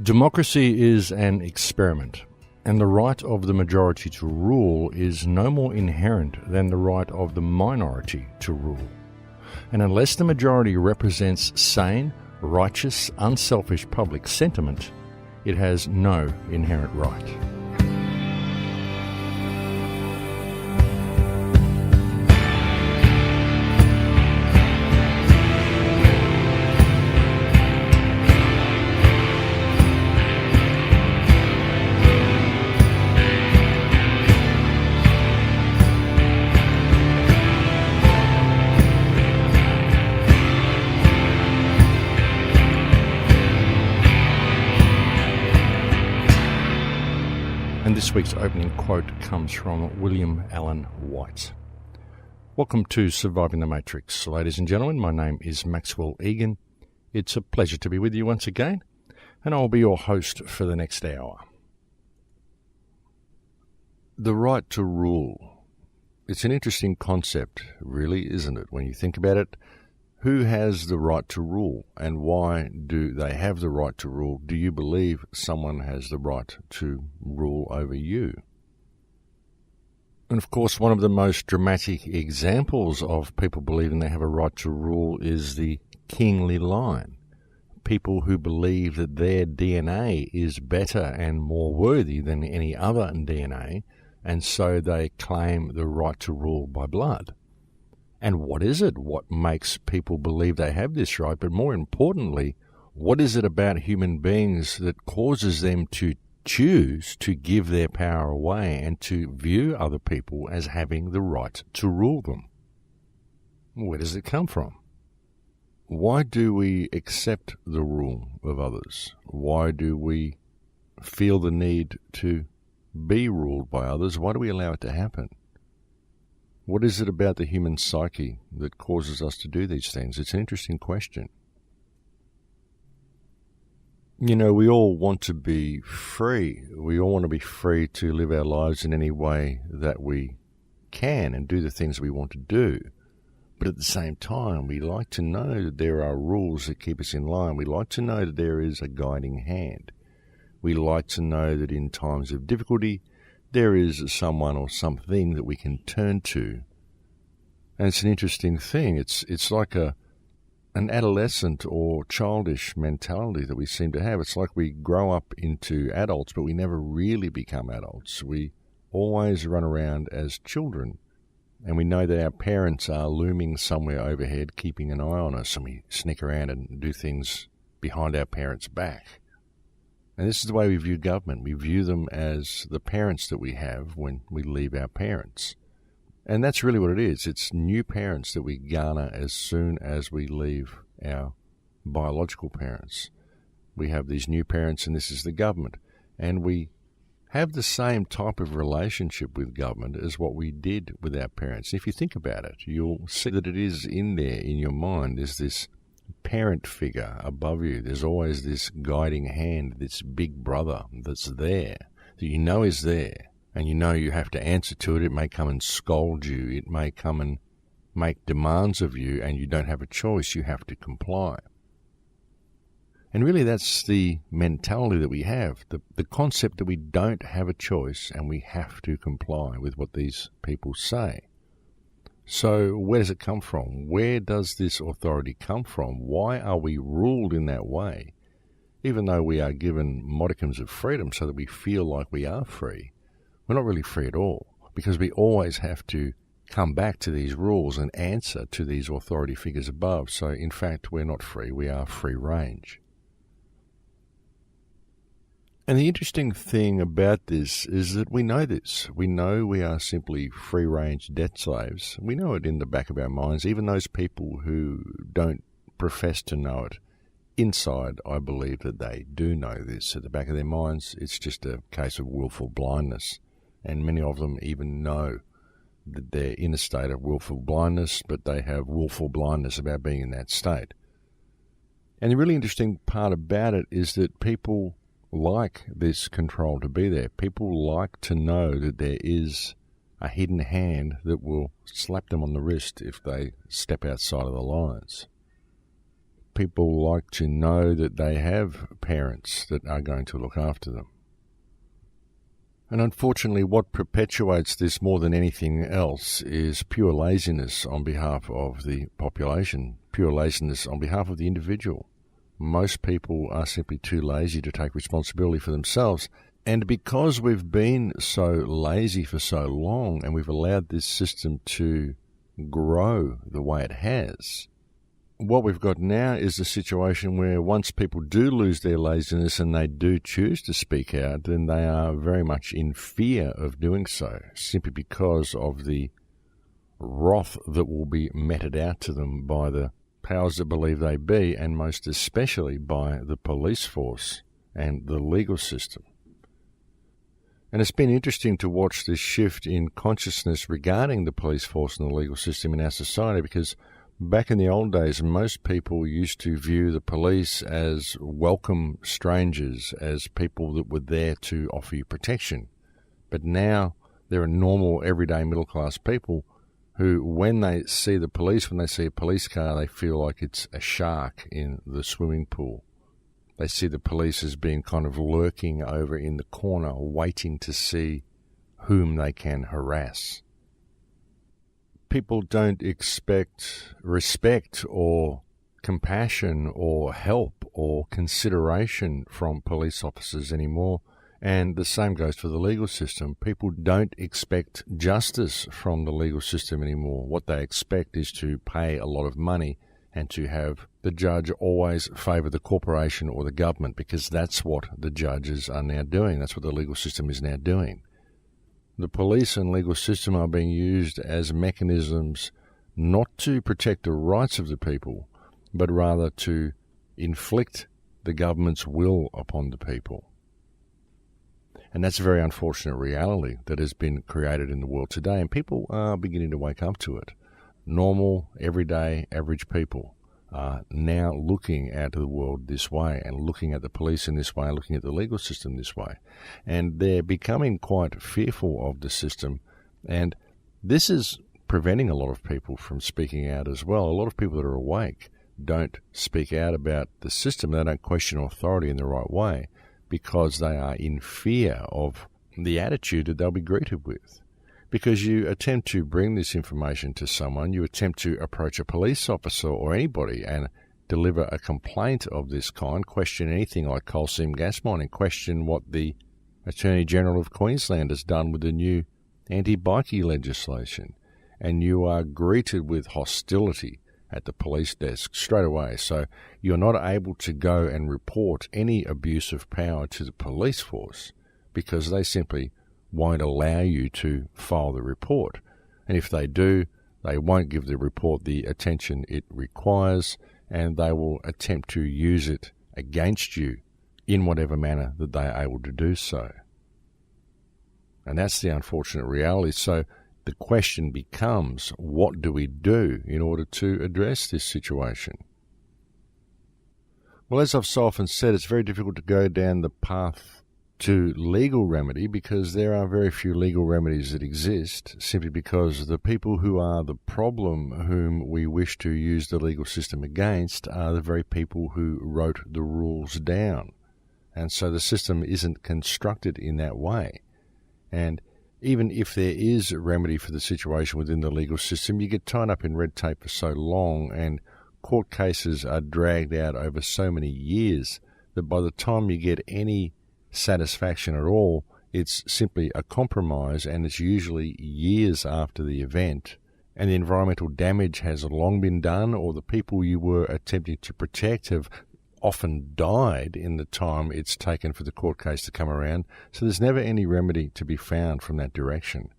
Democracy is an experiment, and the right of the majority to rule is no more inherent than the right of the minority to rule. And unless the majority represents sane, righteous, unselfish public sentiment, it has no inherent right. And this week's opening quote comes from William Allen White. Welcome to Surviving the Matrix, ladies and gentlemen. My name is Maxwell Igan. It's a pleasure to be with you once again, and I'll be your host for the next hour. The right to rule. It's an interesting concept, really, isn't it? When you think about it, who has the right to rule, and why do they have the right to rule? Do you believe someone has the right to rule over you? And of course, one of the most dramatic examples of people believing they have a right to rule is the kingly line. People who believe that their DNA is better and more worthy than any other DNA, and so they claim the right to rule by blood. And what is it? What makes people believe they have this right? But more importantly, what is it about human beings that causes them to choose to give their power away and to view other people as having the right to rule them? Where does it come from? Why do we accept the rule of others? Why do we feel the need to be ruled by others? Why do we allow it to happen? What is it about the human psyche that causes us to do these things? It's an interesting question. You know, we all want to be free. We all want to be free to live our lives in any way that we can and do the things we want to do. But at the same time, we like to know that there are rules that keep us in line. We like to know that there is a guiding hand. We like to know that in times of difficulty, there is someone or something that we can turn to. And it's an interesting thing. It's like an adolescent or childish mentality that we seem to have. It's like we grow up into adults, but we never really become adults. We always run around as children, and we know that our parents are looming somewhere overhead, keeping an eye on us, and we sneak around and do things behind our parents' back. And this is the way we view government. We view them as the parents that we have when we leave our parents. And that's really what it is. It's new parents that we garner as soon as we leave our biological parents. We have these new parents, and this is the government. And we have the same type of relationship with government as what we did with our parents. If you think about it, you'll see that it is in there in your mind. There's this parent figure above you. There's always this guiding hand, this big brother that's there, that you know is there, and you know you have to answer to it. It may come and scold you. It may come and make demands of you, and you don't have a choice. You have to comply. And really that's the mentality that we have, the concept that we don't have a choice and we have to comply with what these people say. So where does it come from? Where does this authority come from? Why are we ruled in that way? Even though we are given modicums of freedom so that we feel like we are free, we're not really free at all, because we always have to come back to these rules and answer to these authority figures above. So in fact, we're not free, we are free range. And the interesting thing about this is that we know this. We know we are simply free-range debt slaves. We know it in the back of our minds. Even those people who don't profess to know it, inside, I believe that they do know this. At the back of their minds, it's just a case of willful blindness. And many of them even know that they're in a state of willful blindness, but they have willful blindness about being in that state. And the really interesting part about it is that people like this control to be there. People like to know that there is a hidden hand that will slap them on the wrist if they step outside of the lines. people like to know that they have parents that are going to look after them. And unfortunately, what perpetuates this more than anything else is pure laziness on behalf of the population, pure laziness on behalf of the individual. Most people are simply too lazy to take responsibility for themselves. And because we've been so lazy for so long and we've allowed this system to grow the way it has, what we've got now is a situation where once people do lose their laziness and they do choose to speak out, then they are very much in fear of doing so, simply because of the wrath that will be meted out to them by the powers that believe they be, and most especially by the police force and the legal system. And it's been interesting to watch this shift in consciousness regarding the police force and the legal system in our society, because back in the old days, most people used to view the police as welcome strangers, as people that were there to offer you protection. But now there are normal, everyday middle-class people who, when they see the police, when they see a police car, they feel like it's a shark in the swimming pool. They see the police as being kind of lurking over in the corner, waiting to see whom they can harass. People don't expect respect or compassion or help or consideration from police officers anymore. And the same goes for the legal system. People don't expect justice from the legal system anymore. What they expect is to pay a lot of money and to have the judge always favour the corporation or the government, because that's what the judges are now doing. That's what the legal system is now doing. The police and legal system are being used as mechanisms not to protect the rights of the people, but rather to inflict the government's will upon the people. And that's a very unfortunate reality that has been created in the world today, and people are beginning to wake up to it. Normal, everyday, average people are now looking at the world this way and looking at the police in this way, looking at the legal system this way. And they're becoming quite fearful of the system. And this is preventing a lot of people from speaking out as well. A lot of people that are awake don't speak out about the system. They don't question authority in the right way because they are in fear of the attitude that they'll be greeted with. Because you attempt to bring this information to someone, you attempt to approach a police officer or anybody and deliver a complaint of this kind, question anything like coal seam gas mining, question what the Attorney General of Queensland has done with the new anti-bikie legislation, and you are greeted with hostility at the police desk straight away. So you're not able to go and report any abuse of power to the police force because they simply won't allow you to file the report. And if they do, they won't give the report the attention it requires, and they will attempt to use it against you in whatever manner that they are able to do so. And that's the unfortunate reality. So the question becomes, what do we do in order to address this situation? Well, as I've so often said, it's very difficult to go down the path to legal remedy because there are very few legal remedies that exist, simply because the people who are the problem whom we wish to use the legal system against are the very people who wrote the rules down. And so the system isn't constructed in that way. And even if there is a remedy for the situation within the legal system, you get tied up in red tape for so long, and court cases are dragged out over so many years that by the time you get any satisfaction at all, it's simply a compromise, and it's usually years after the event, and the environmental damage has long been done, or the people you were attempting to protect have often died in the time it's taken for the court case to come around. So there's never any remedy to be found from that direction.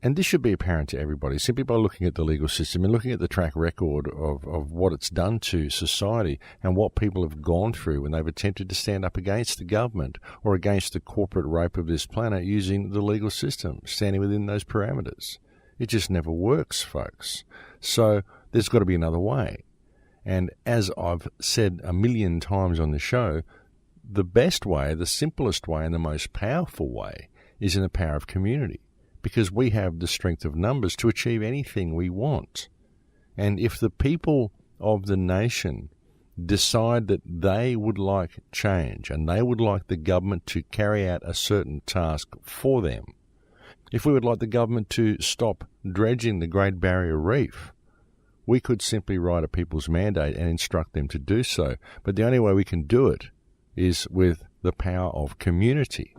And this should be apparent to everybody simply by looking at the legal system and looking at the track record of what it's done to society and what people have gone through when they've attempted to stand up against the government or against the corporate rape of this planet using the legal system, standing within those parameters. It just never works, folks. So there's got to be another way. And as I've said a million times on the show, the best way, the simplest way, and the most powerful way is in the power of community. Because we have the strength of numbers to achieve anything we want. And if the people of the nation decide that they would like change and they would like the government to carry out a certain task for them, if we would like the government to stop dredging the Great Barrier Reef, we could simply write a people's mandate and instruct them to do so. But the only way we can do it is with the power of community.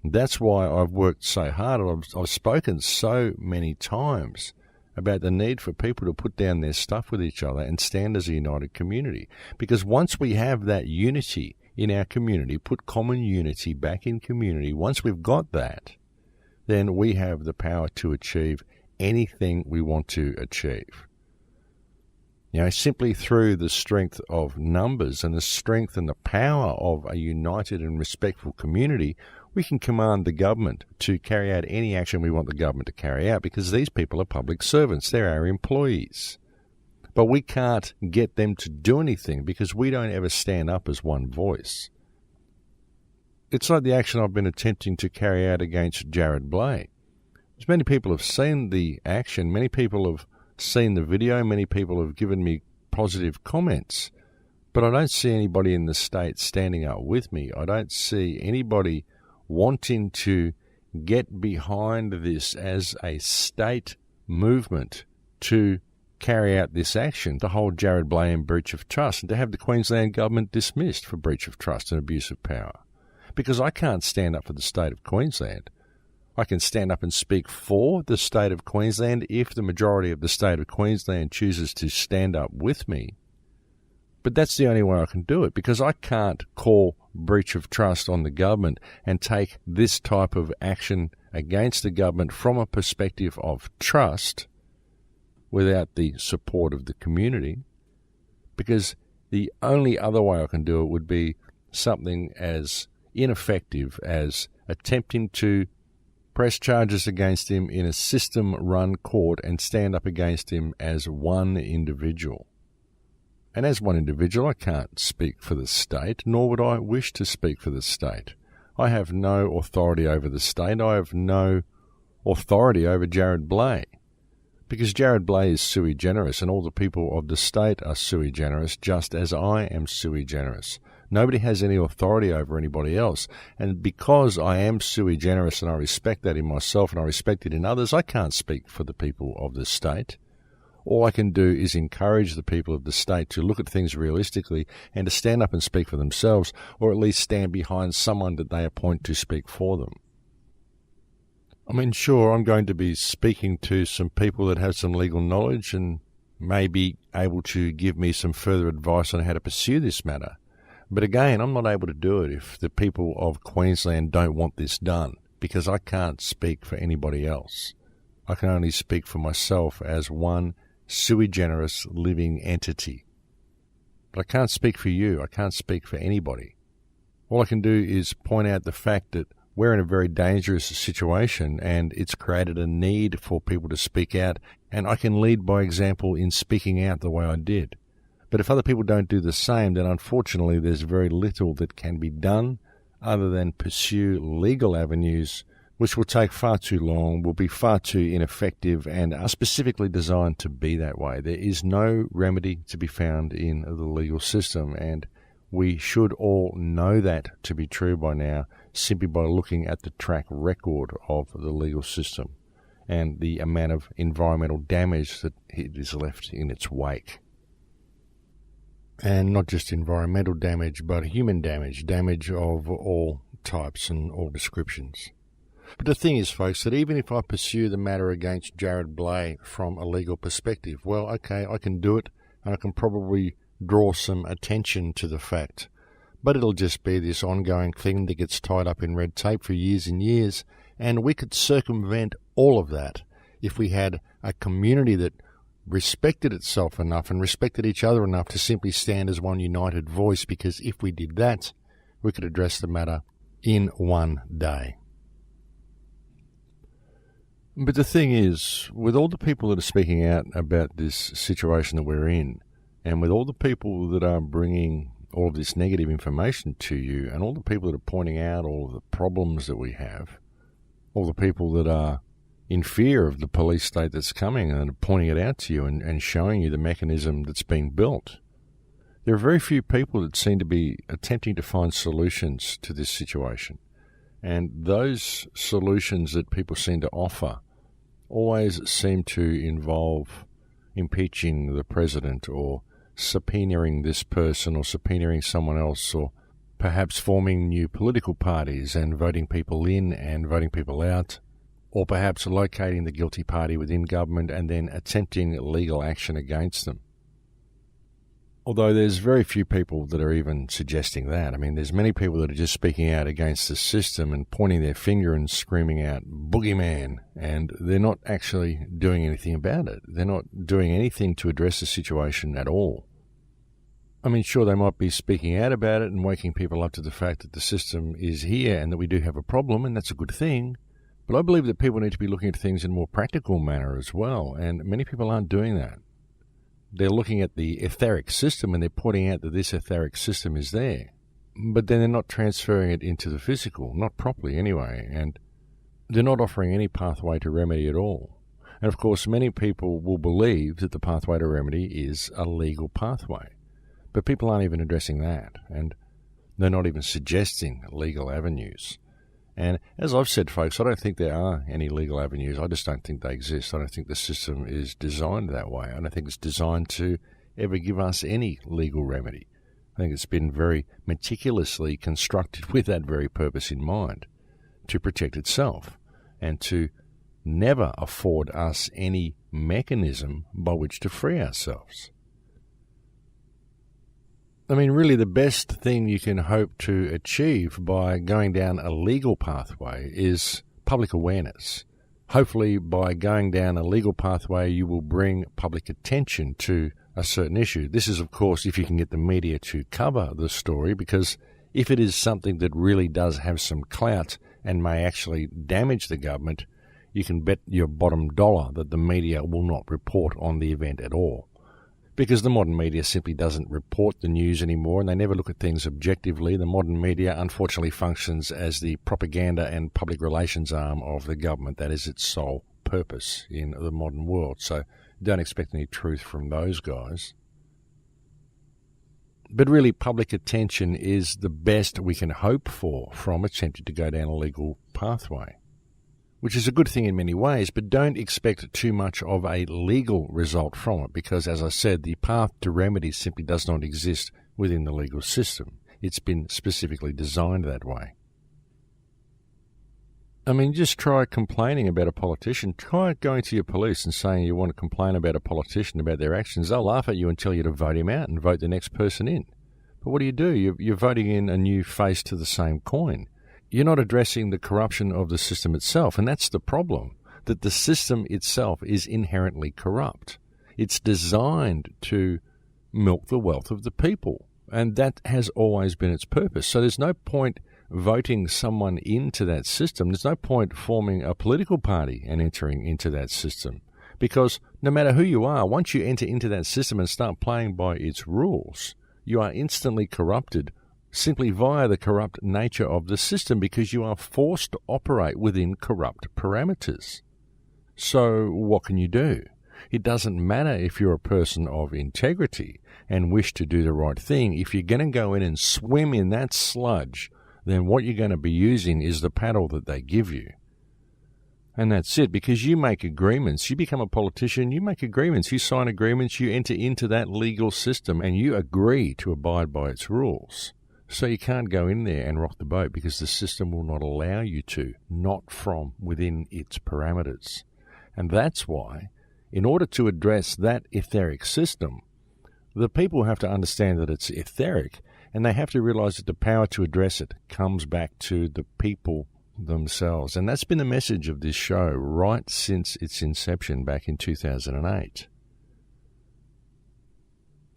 That's why I've worked so hard. I've spoken so many times about the need for people to put down their stuff with each other and stand as a united community. Because once we have that unity in our community, put common unity back in community, once we've got that, then we have the power to achieve anything we want to achieve. Simply through the strength of numbers and the strength and the power of a united and respectful community, we can command the government to carry out any action we want the government to carry out, because these people are public servants. They're our employees. But we can't get them to do anything because we don't ever stand up as one voice. It's like the action I've been attempting to carry out against Jared Blay. As many people have seen the action, many people have seen the video, many people have given me positive comments, but I don't see anybody in the state standing up with me. I don't see anybody wanting to get behind this as a state movement to carry out this action, to hold Jared Blay in breach of trust and to have the Queensland government dismissed for breach of trust and abuse of power. Because I can't stand up for the state of Queensland. I can stand up and speak for the state of Queensland if the majority of the state of Queensland chooses to stand up with me. But that's the only way I can do it, because I can't call breach of trust on the government and take this type of action against the government from a perspective of trust without the support of the community, because the only other way I can do it would be something as ineffective as attempting to press charges against him in a system-run court and stand up against him as one individual. And as one individual, I can't speak for the state, nor would I wish to speak for the state. I have no authority over the state. I have no authority over Jared Blay, because Jared Blay is sui generis, and all the people of the state are sui generis, just as I am sui generis. Nobody has any authority over anybody else. And because I am sui generis and I respect that in myself and I respect it in others, I can't speak for the people of the state. All I can do is encourage the people of the state to look at things realistically and to stand up and speak for themselves, or at least stand behind someone that they appoint to speak for them. I mean, sure, I'm going to be speaking to some people that have some legal knowledge and may be able to give me some further advice on how to pursue this matter. But again, I'm not able to do it if the people of Queensland don't want this done, because I can't speak for anybody else. I can only speak for myself as one sui generis living entity. But I can't speak for you. I can't speak for anybody. All I can do is point out the fact that we're in a very dangerous situation and it's created a need for people to speak out, and I can lead by example in speaking out the way I did. But if other people don't do the same, then unfortunately there's very little that can be done other than pursue legal avenues, which will take far too long, will be far too ineffective, and are specifically designed to be that way. There is no remedy to be found in the legal system, and we should all know that to be true by now, simply by looking at the track record of the legal system and the amount of environmental damage that it is left in its wake. And not just environmental damage, but human damage, damage of all types and all descriptions. But the thing is, folks, that even if I pursue the matter against Jared Blay from a legal perspective, well, okay, I can do it, and I can probably draw some attention to the fact. But it'll just be this ongoing thing that gets tied up in red tape for years and years, and we could circumvent all of that if we had a community that respected itself enough and respected each other enough to simply stand as one united voice, because if we did that, we could address the matter in one day. But the thing is, with all the people that are speaking out about this situation that we're in, and with all the people that are bringing all of this negative information to you, and all the people that are pointing out all of the problems that we have, all the people that are in fear of the police state that's coming and pointing it out to you and showing you the mechanism that's being built. There are very few people that seem to be attempting to find solutions to this situation. And those solutions that people seem to offer always seem to involve impeaching the president or subpoenaing this person or subpoenaing someone else, or perhaps forming new political parties and voting people in and voting people out, or perhaps locating the guilty party within government and then attempting legal action against them. Although there's very few people that are even suggesting that. I mean, there's many people that are just speaking out against the system and pointing their finger and screaming out, "Boogeyman," and they're not actually doing anything about it. They're not doing anything to address the situation at all. I mean, sure, they might be speaking out about it and waking people up to the fact that the system is here and that we do have a problem, and that's a good thing. But I believe that people need to be looking at things in a more practical manner as well, and many people aren't doing that. They're looking at the etheric system and they're pointing out that this etheric system is there. But then they're not transferring it into the physical, not properly anyway, and they're not offering any pathway to remedy at all. And of course, many people will believe that the pathway to remedy is a legal pathway. But people aren't even addressing that, and they're not even suggesting legal avenues. And as I've said, folks, I don't think there are any legal avenues. I just don't think they exist. I don't think the system is designed that way. I don't think it's designed to ever give us any legal remedy. I think it's been very meticulously constructed with that very purpose in mind, to protect itself and to never afford us any mechanism by which to free ourselves. I mean, really the best thing you can hope to achieve by going down a legal pathway is public awareness. Hopefully by going down a legal pathway you will bring public attention to a certain issue. This is, of course, if you can get the media to cover the story, because if it is something that really does have some clout and may actually damage the government, you can bet your bottom dollar that the media will not report on the event at all. Because the modern media simply doesn't report the news anymore, and they never look at things objectively. The modern media, unfortunately, functions as the propaganda and public relations arm of the government. That is its sole purpose in the modern world. So don't expect any truth from those guys. But really, public attention is the best we can hope for from attempting to go down a legal pathway, which is a good thing in many ways, but don't expect too much of a legal result from it, because, as I said, the path to remedy simply does not exist within the legal system. It's been specifically designed that way. I mean, just try complaining about a politician. Try going to your police and saying you want to complain about a politician, about their actions. They'll laugh at you and tell you to vote him out and vote the next person in. But what do? You're voting in a new face to the same coin. You're not addressing the corruption of the system itself, and that's the problem, that the system itself is inherently corrupt. It's designed to milk the wealth of the people, and that has always been its purpose. So there's no point voting someone into that system. There's no point forming a political party and entering into that system, because no matter who you are, once you enter into that system and start playing by its rules, you are instantly corrupted simply via the corrupt nature of the system, because you are forced to operate within corrupt parameters. So what can you do? It doesn't matter if you're a person of integrity and wish to do the right thing. If you're going to go in and swim in that sludge, then what you're going to be using is the paddle that they give you. And that's it, because you make agreements. You become a politician, you make agreements, you sign agreements, you enter into that legal system, and you agree to abide by its rules. So you can't go in there and rock the boat, because the system will not allow you to, not from within its parameters. And that's why, in order to address that etheric system, the people have to understand that it's etheric, and they have to realize that the power to address it comes back to the people themselves. And that's been the message of this show right since its inception back in 2008.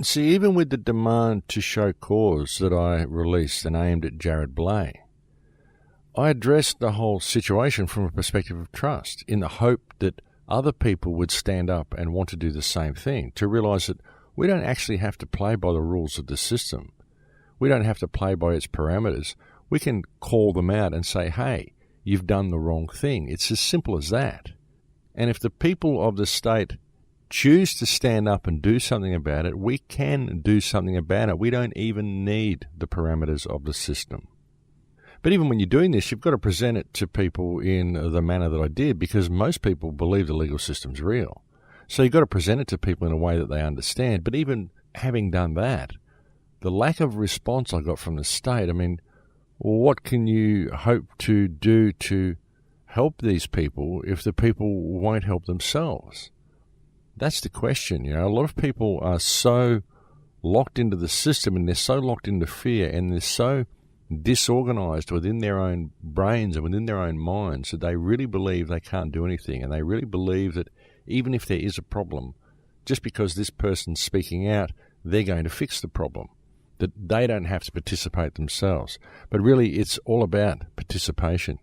See, even with the demand to show cause that I released and aimed at Jared Blay, I addressed the whole situation from a perspective of trust, in the hope that other people would stand up and want to do the same thing, to realize that we don't actually have to play by the rules of the system. We don't have to play by its parameters. We can call them out and say, hey, you've done the wrong thing. It's as simple as that. And if the people of the state choose to stand up and do something about it, we can do something about it. We don't even need the parameters of the system. But even when you're doing this, you've got to present it to people in the manner that I did, because most people believe the legal system's real. So you've got to present it to people in a way that they understand. But even having done that, the lack of response I got from the state, I mean, what can you hope to do to help these people if the people won't help themselves? That's the question. A lot of people are so locked into the system, and they're so locked into fear, and they're so disorganized within their own brains and within their own minds that they really believe they can't do anything, and they really believe that even if there is a problem, just because this person's speaking out, they're going to fix the problem, that they don't have to participate themselves. But really, it's all about participation.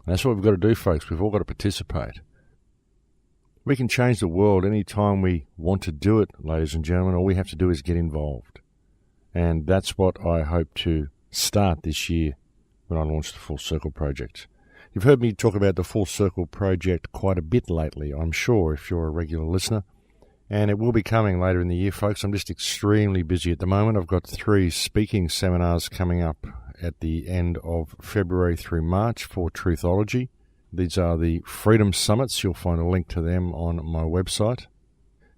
And that's what we've got to do, folks. We've all got to participate. We can change the world any time we want to do it, ladies and gentlemen. All we have to do is get involved. And that's what I hope to start this year when I launch the Full Circle Project. You've heard me talk about the Full Circle Project quite a bit lately, I'm sure, if you're a regular listener. And it will be coming later in the year, folks. I'm just extremely busy at the moment. I've got 3 speaking seminars coming up at the end of February through March for Truthology. These are the Freedom Summits. You'll find a link to them on my website.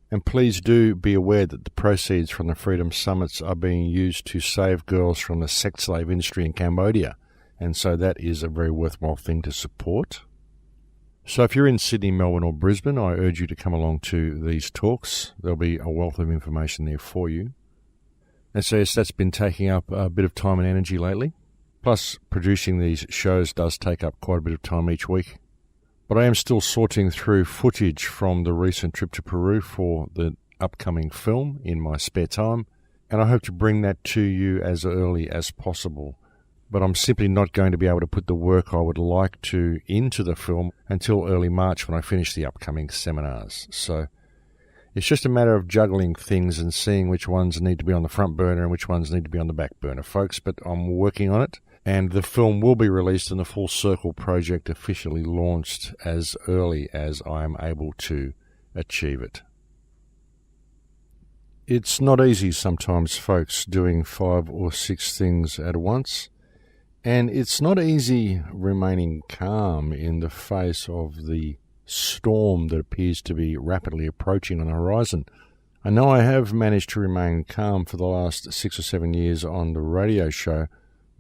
And please do be aware that the proceeds from the Freedom Summits are being used to save girls from the sex slave industry in Cambodia. And so that is a very worthwhile thing to support. So if you're in Sydney, Melbourne or Brisbane, I urge you to come along to these talks. There'll be a wealth of information there for you. And so yes, that's been taking up a bit of time and energy lately. Plus, producing these shows does take up quite a bit of time each week. But I am still sorting through footage from the recent trip to Peru for the upcoming film in my spare time, and I hope to bring that to you as early as possible. But I'm simply not going to be able to put the work I would like to into the film until early March when I finish the upcoming seminars. So it's just a matter of juggling things and seeing which ones need to be on the front burner and which ones need to be on the back burner, folks. But I'm working on it. And the film will be released and the Full Circle Project officially launched as early as I am able to achieve it. It's not easy sometimes, folks, doing 5 or 6 things at once. And it's not easy remaining calm in the face of the storm that appears to be rapidly approaching on the horizon. I know I have managed to remain calm for the last 6 or 7 years on the radio show,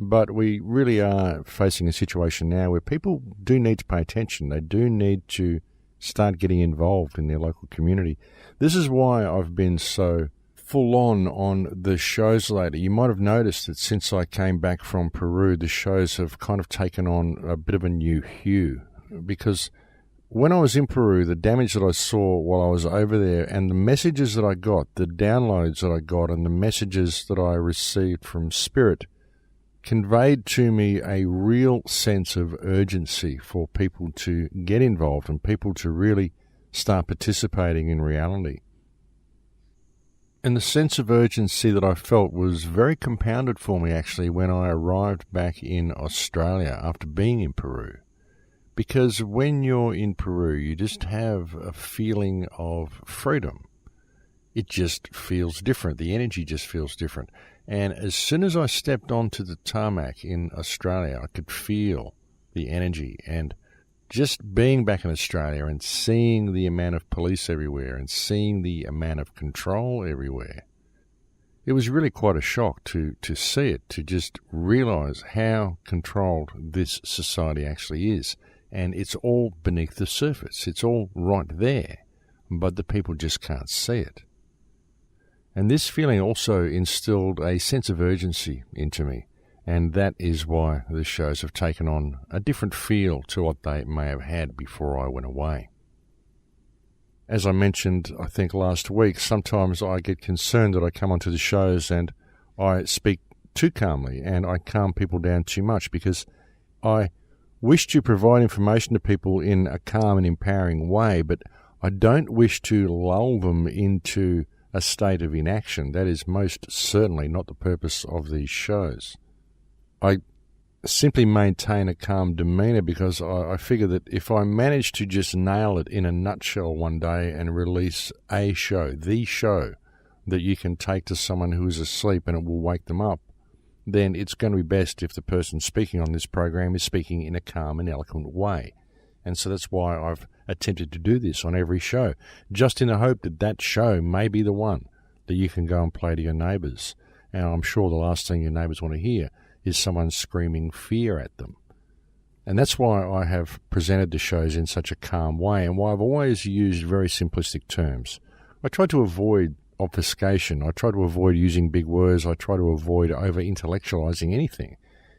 but we really are facing a situation now where people do need to pay attention. They do need to start getting involved in their local community. This is why I've been so full on the shows lately. You might have noticed that since I came back from Peru, the shows have kind of taken on a bit of a new hue. Because when I was in Peru, the damage that I saw while I was over there and the messages that I got, the downloads that I got and the messages that I received from Spirit conveyed to me a real sense of urgency for people to get involved and people to really start participating in reality. And the sense of urgency that I felt was very compounded for me actually when I arrived back in Australia after being in Peru. Because when you're in Peru, you just have a feeling of freedom. It just feels different. The energy just feels different. And as soon as I stepped onto the tarmac in Australia, I could feel the energy. And just being back in Australia and seeing the amount of police everywhere and seeing the amount of control everywhere, it was really quite a shock to see it, to just realize how controlled this society actually is. And it's all beneath the surface. It's all right there, but the people just can't see it. And this feeling also instilled a sense of urgency into me, and that is why the shows have taken on a different feel to what they may have had before I went away. As I mentioned, I think last week, sometimes I get concerned that I come onto the shows and I speak too calmly and I calm people down too much because I wish to provide information to people in a calm and empowering way, but I don't wish to lull them into a state of inaction. That is most certainly not the purpose of these shows. I simply maintain a calm demeanour, because I figure that if I manage to just nail it in a nutshell one day and release a show, the show that you can take to someone who is asleep and it will wake them up, then it's going to be best if the person speaking on this program is speaking in a calm and eloquent way. And so that's why I've attempted to do this on every show, just in the hope that that show may be the one that you can go and play to your neighbours. And I'm sure the last thing your neighbours want to hear is someone screaming fear at them. And that's why I have presented the shows in such a calm way, and why I've always used very simplistic terms. I try to avoid obfuscation. I try to avoid using big words. I try to avoid over-intellectualizing anything,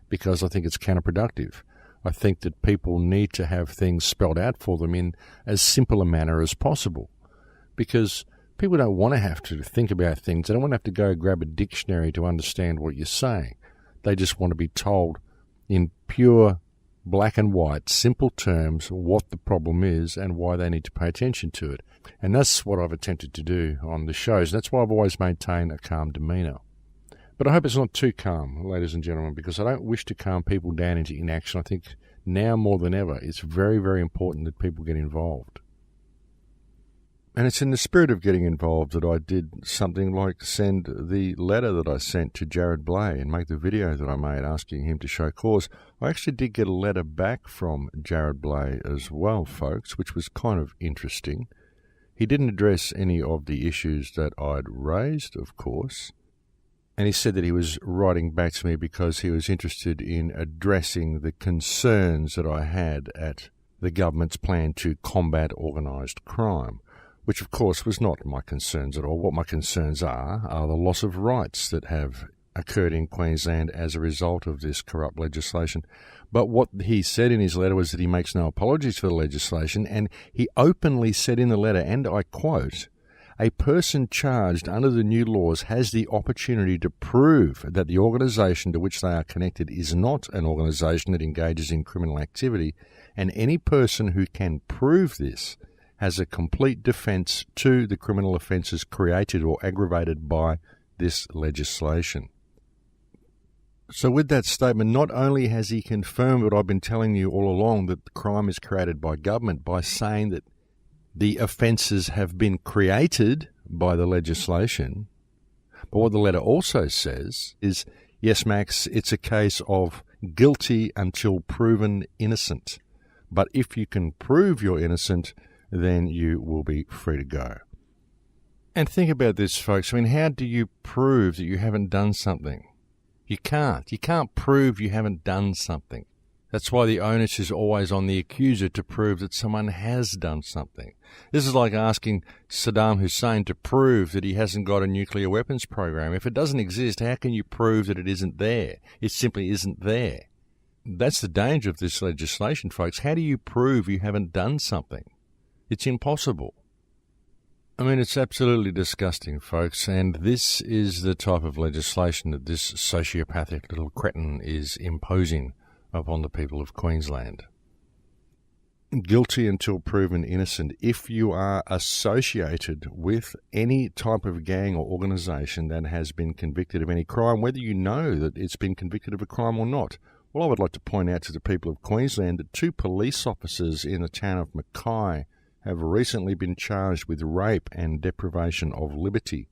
because I think it's counterproductive. I think that people need to have things spelled out for them in as simple a manner as possible, because people don't want to have to think about things. They don't want to have to go grab a dictionary to understand what you're saying. They just want to be told in pure black and white, simple terms, what the problem is and why they need to pay attention to it. And that's what I've attempted to do on the shows. That's why I've always maintained a calm demeanour. But I hope it's not too calm, ladies and gentlemen, because I don't wish to calm people down into inaction. I think now more than ever, it's very, very important that people get involved. And it's in the spirit of getting involved that I did something like send the letter that I sent to Jared Blay and make the video that I made asking him to show cause. I actually did get a letter back from Jared Blay as well, folks, which was kind of interesting. He didn't address any of the issues that I'd raised, of course. And he said that he was writing back to me because he was interested in addressing the concerns that I had at the government's plan to combat organised crime, which of course was not my concerns at all. What my concerns are the loss of rights that have occurred in Queensland as a result of this corrupt legislation. But what he said in his letter was that he makes no apologies for the legislation, and he openly said in the letter, and I quote, "A person charged under the new laws has the opportunity to prove that the organisation to which they are connected is not an organisation that engages in criminal activity, and any person who can prove this has a complete defence to the criminal offences created or aggravated by this legislation." So with that statement, not only has he confirmed what I've been telling you all along, that crime is created by government, by saying that the offences have been created by the legislation, but what the letter also says is, yes, Max, it's a case of guilty until proven innocent. But if you can prove you're innocent, then you will be free to go. And think about this, folks. I mean, how do you prove that you haven't done something? You can't. You can't prove you haven't done something. That's why the onus is always on the accuser to prove that someone has done something. This is like asking Saddam Hussein to prove that he hasn't got a nuclear weapons program. If it doesn't exist, how can you prove that it isn't there? It simply isn't there. That's the danger of this legislation, folks. How do you prove you haven't done something? It's impossible. I mean, it's absolutely disgusting, folks, and this is the type of legislation that this sociopathic little cretin is imposing upon the people of Queensland. Guilty until proven innocent. If you are associated with any type of gang or organisation that has been convicted of any crime, whether you know that it's been convicted of a crime or not. Well, I would like to point out to the people of Queensland that 2 police officers in the town of Mackay have recently been charged with rape and deprivation of liberty.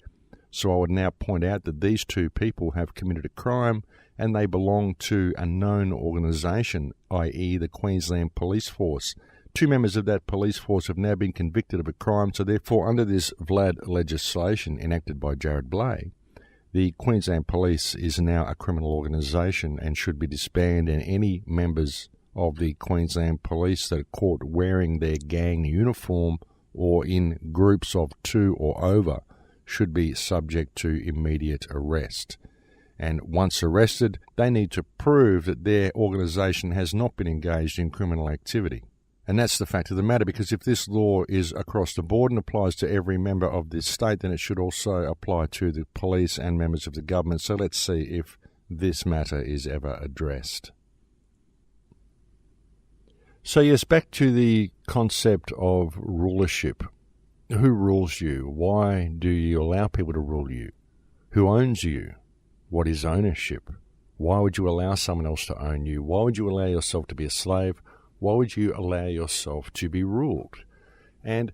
So I would now point out that these 2 people have committed a crime and they belong to a known organisation, i.e. the Queensland Police Force. 2 members of that police force have now been convicted of a crime, so therefore under this Vlad legislation enacted by Jared Blay, the Queensland Police is now a criminal organisation and should be disbanded, and any members of the Queensland Police that are caught wearing their gang uniform or in groups of 2 or over should be subject to immediate arrest. And once arrested, they need to prove that their organisation has not been engaged in criminal activity. And that's the fact of the matter, because if this law is across the board and applies to every member of this state, then it should also apply to the police and members of the government. So let's see if this matter is ever addressed. So yes, back to the concept of rulership. Who rules you? Why do you allow people to rule you? Who owns you? What is ownership? Why would you allow someone else to own you? Why would you allow yourself to be a slave? Why would you allow yourself to be ruled? And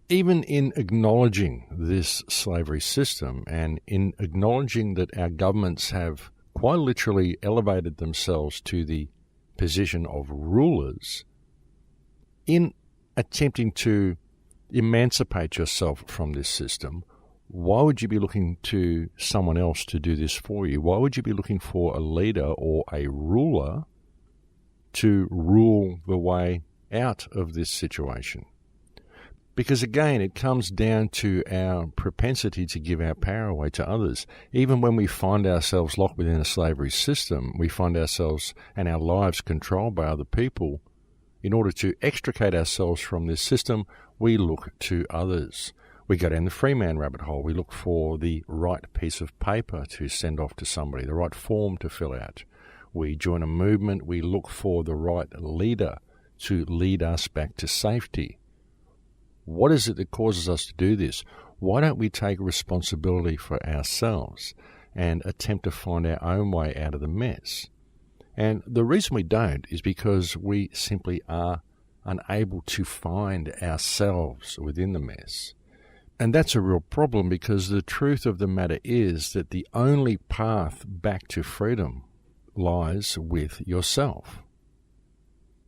even in acknowledging this slavery system and in acknowledging that our governments have quite literally elevated themselves to the position of rulers, in attempting to emancipate yourself from this system, why would you be looking to someone else to do this for you? Why would you be looking for a leader or a ruler to rule the way out of this situation? Because again, it comes down to our propensity to give our power away to others. Even when we find ourselves locked within a slavery system, we find ourselves and our lives controlled by other people. In order to extricate ourselves from this system, we look to others. We go down the free man rabbit hole. We look for the right piece of paper to send off to somebody, the right form to fill out. We join a movement. We look for the right leader to lead us back to safety. What is it that causes us to do this? Why don't we take responsibility for ourselves and attempt to find our own way out of the mess? And the reason we don't is because we simply are unable to find ourselves within the mess. And that's a real problem, because the truth of the matter is that the only path back to freedom lies with yourself.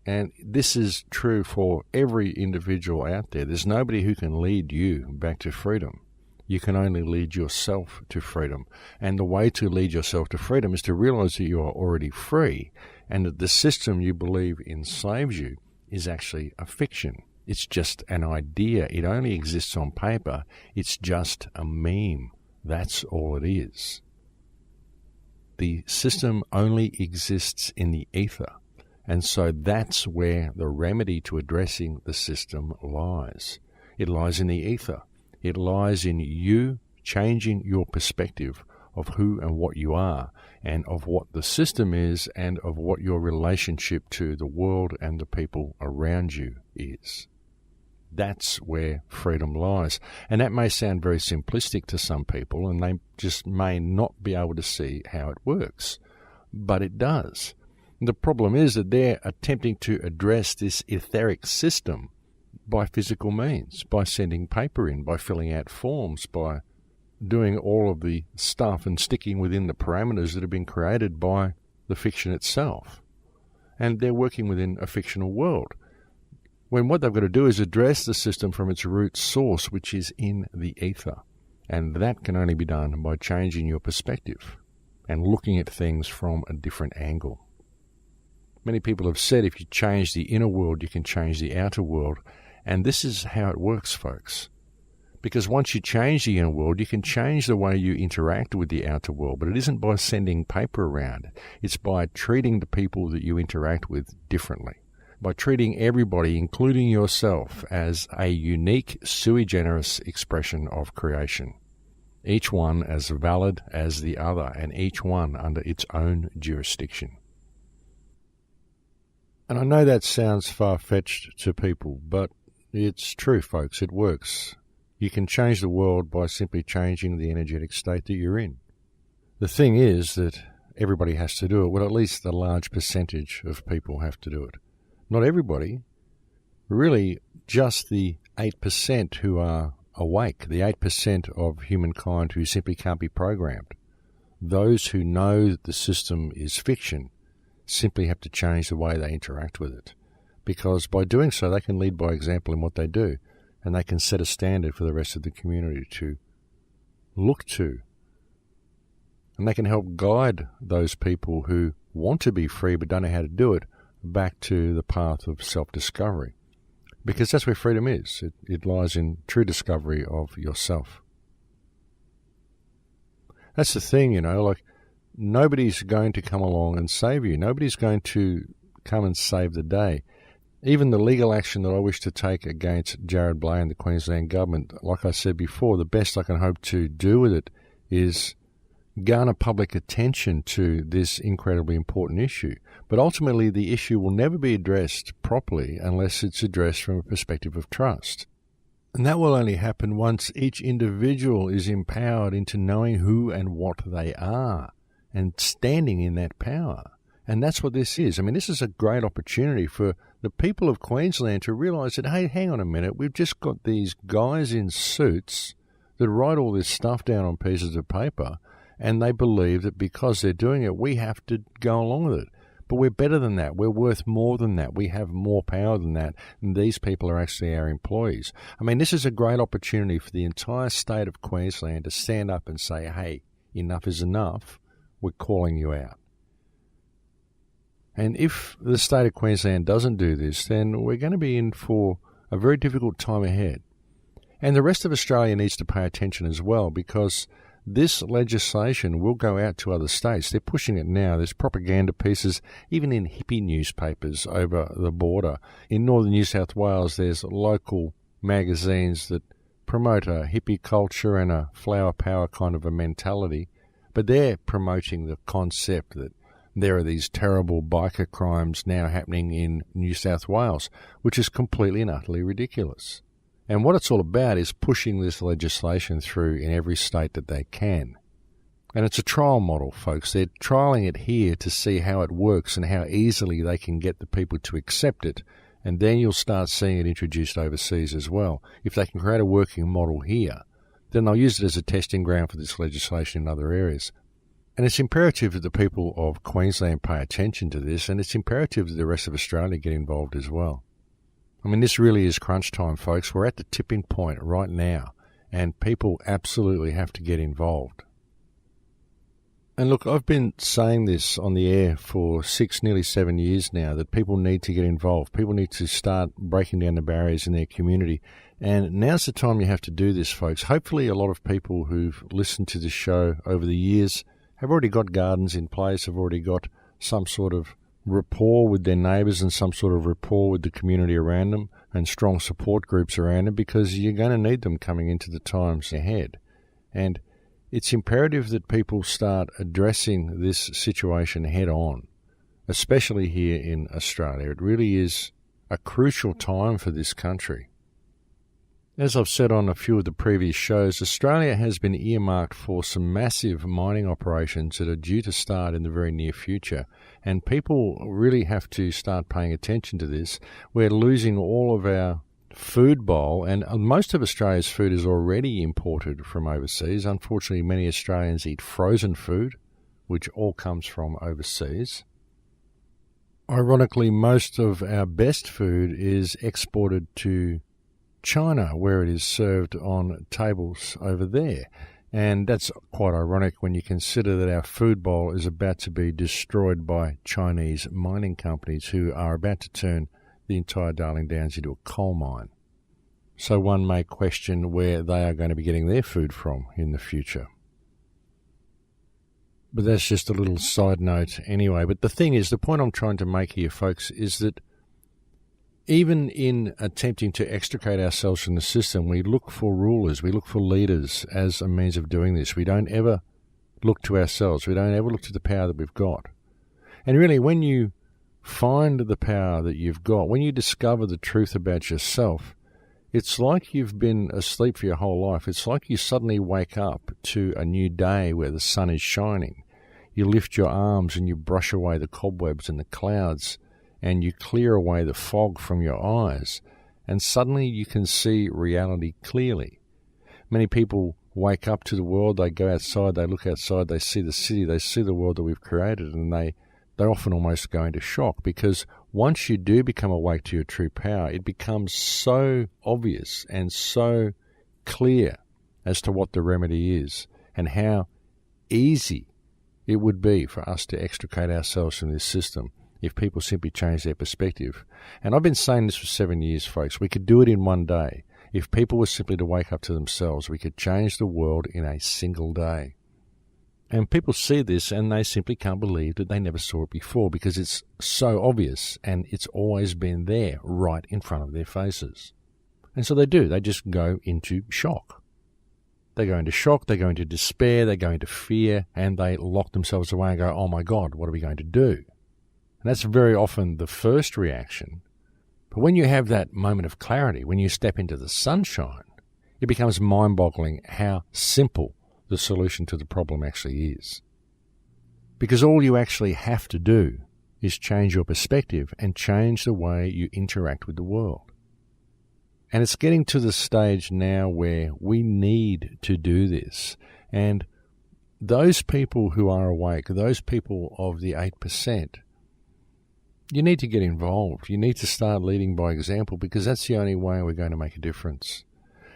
And this is true for every individual out there. There's nobody who can lead you back to freedom. You can only lead yourself to freedom. And the way to lead yourself to freedom is to realize that you are already free and that the system you believe enslaves you is actually a fiction. It's just an idea. It only exists on paper. It's just a meme. That's all it is. The system only exists in the ether. And so that's where the remedy to addressing the system lies. It lies in the ether. It lies in you changing your perspective of who and what you are, and of what the system is, and of what your relationship to the world and the people around you is. That's where freedom lies. And that may sound very simplistic to some people, and they just may not be able to see how it works. But it does. The problem is that they're attempting to address this etheric system by physical means, by sending paper in, by filling out forms, by doing all of the stuff and sticking within the parameters that have been created by the fiction itself. And they're working within a fictional world, when what they've got to do is address the system from its root source, which is in the ether. And that can only be done by changing your perspective and looking at things from a different angle. Many people have said if you change the inner world, you can change the outer world. And this is how it works, folks. Because once you change the inner world, you can change the way you interact with the outer world. But it isn't by sending paper around. It's by treating the people that you interact with differently. By treating everybody, including yourself, as a unique sui generis expression of creation. Each one as valid as the other, and each one under its own jurisdiction. And I know that sounds far-fetched to people, but it's true, folks. It works. You can change the world by simply changing the energetic state that you're in. The thing is that everybody has to do it. Well, at least a large percentage of people have to do it. Not everybody. Really, just the 8% who are awake, the 8% of humankind who simply can't be programmed. Those who know that the system is fiction simply have to change the way they interact with it. Because by doing so, they can lead by example in what they do, and they can set a standard for the rest of the community to look to. And they can help guide those people who want to be free but don't know how to do it back to the path of self-discovery. Because that's where freedom is. It lies in true discovery of yourself. That's the thing, like nobody's going to come along and save you. Nobody's going to come and save the day. Even the legal action that I wish to take against Jared Blay and the Queensland government, like I said before, the best I can hope to do with it is garner public attention to this incredibly important issue. But ultimately, the issue will never be addressed properly unless it's addressed from a perspective of trust. And that will only happen once each individual is empowered into knowing who and what they are and standing in that power. And that's what this is. I mean, this is a great opportunity for the people of Queensland to realise that, hey, hang on a minute, we've just got these guys in suits that write all this stuff down on pieces of paper, and they believe that because they're doing it, we have to go along with it. But we're better than that. We're worth more than that. We have more power than that. And these people are actually our employees. I mean, this is a great opportunity for the entire state of Queensland to stand up and say, hey, enough is enough. We're calling you out. And if the state of Queensland doesn't do this, then we're going to be in for a very difficult time ahead. And the rest of Australia needs to pay attention as well, because this legislation will go out to other states. They're pushing it now. There's propaganda pieces, even in hippie newspapers over the border. In northern New South Wales, there's local magazines that promote a hippie culture and a flower power kind of a mentality, but they're promoting the concept that there are these terrible biker crimes now happening in New South Wales, which is completely and utterly ridiculous. And what it's all about is pushing this legislation through in every state that they can. And it's a trial model, folks. They're trialling it here to see how it works and how easily they can get the people to accept it. And then you'll start seeing it introduced overseas as well. If they can create a working model here, then they'll use it as a testing ground for this legislation in other areas. And it's imperative that the people of Queensland pay attention to this, and it's imperative that the rest of Australia get involved as well. I mean, this really is crunch time, folks. We're at the tipping point right now, and people absolutely have to get involved. And look, I've been saying this on the air for 6, nearly 7 years now, that people need to get involved. People need to start breaking down the barriers in their community. And now's the time you have to do this, folks. Hopefully a lot of people who've listened to this show over the years have already got gardens in place, have already got some sort of rapport with their neighbours and some sort of rapport with the community around them and strong support groups around them, because you're going to need them coming into the times ahead. And it's imperative that people start addressing this situation head on, especially here in Australia. It really is a crucial time for this country. As I've said on a few of the previous shows, Australia has been earmarked for some massive mining operations that are due to start in the very near future, and people really have to start paying attention to this. We're losing all of our food bowl, and most of Australia's food is already imported from overseas. Unfortunately, many Australians eat frozen food, which all comes from overseas. Ironically, most of our best food is exported to China, where it is served on tables over there. And that's quite ironic when you consider that our food bowl is about to be destroyed by Chinese mining companies who are about to turn the entire Darling Downs into a coal mine. So one may question where they are going to be getting their food from in the future. But that's just a little side note anyway. But the thing is, the point I'm trying to make here, folks, is that even in attempting to extricate ourselves from the system, we look for rulers, we look for leaders as a means of doing this. We don't ever look to ourselves. We don't ever look to the power that we've got. And really, when you find the power that you've got, when you discover the truth about yourself, it's like you've been asleep for your whole life. It's like you suddenly wake up to a new day where the sun is shining. You lift your arms and you brush away the cobwebs and the clouds, and you clear away the fog from your eyes, and suddenly you can see reality clearly. Many people wake up to the world, they go outside, they look outside, they see the city, they see the world that we've created, and they often almost go into shock, because once you do become awake to your true power, it becomes so obvious and so clear as to what the remedy is and how easy it would be for us to extricate ourselves from this system if people simply change their perspective. And I've been saying this for 7 years, folks. We could do it in one day. If people were simply to wake up to themselves, we could change the world in a single day. And people see this and they simply can't believe that they never saw it before, because it's so obvious and it's always been there right in front of their faces. And so they do. They just go into shock. They go into shock, they go into despair, they go into fear, and they lock themselves away and go, oh my God, what are we going to do? And that's very often the first reaction. But when you have that moment of clarity, when you step into the sunshine, it becomes mind-boggling how simple the solution to the problem actually is. Because all you actually have to do is change your perspective and change the way you interact with the world. And it's getting to the stage now where we need to do this. And those people who are awake, those people of the 8%, you need to get involved. You need to start leading by example, because that's the only way we're going to make a difference.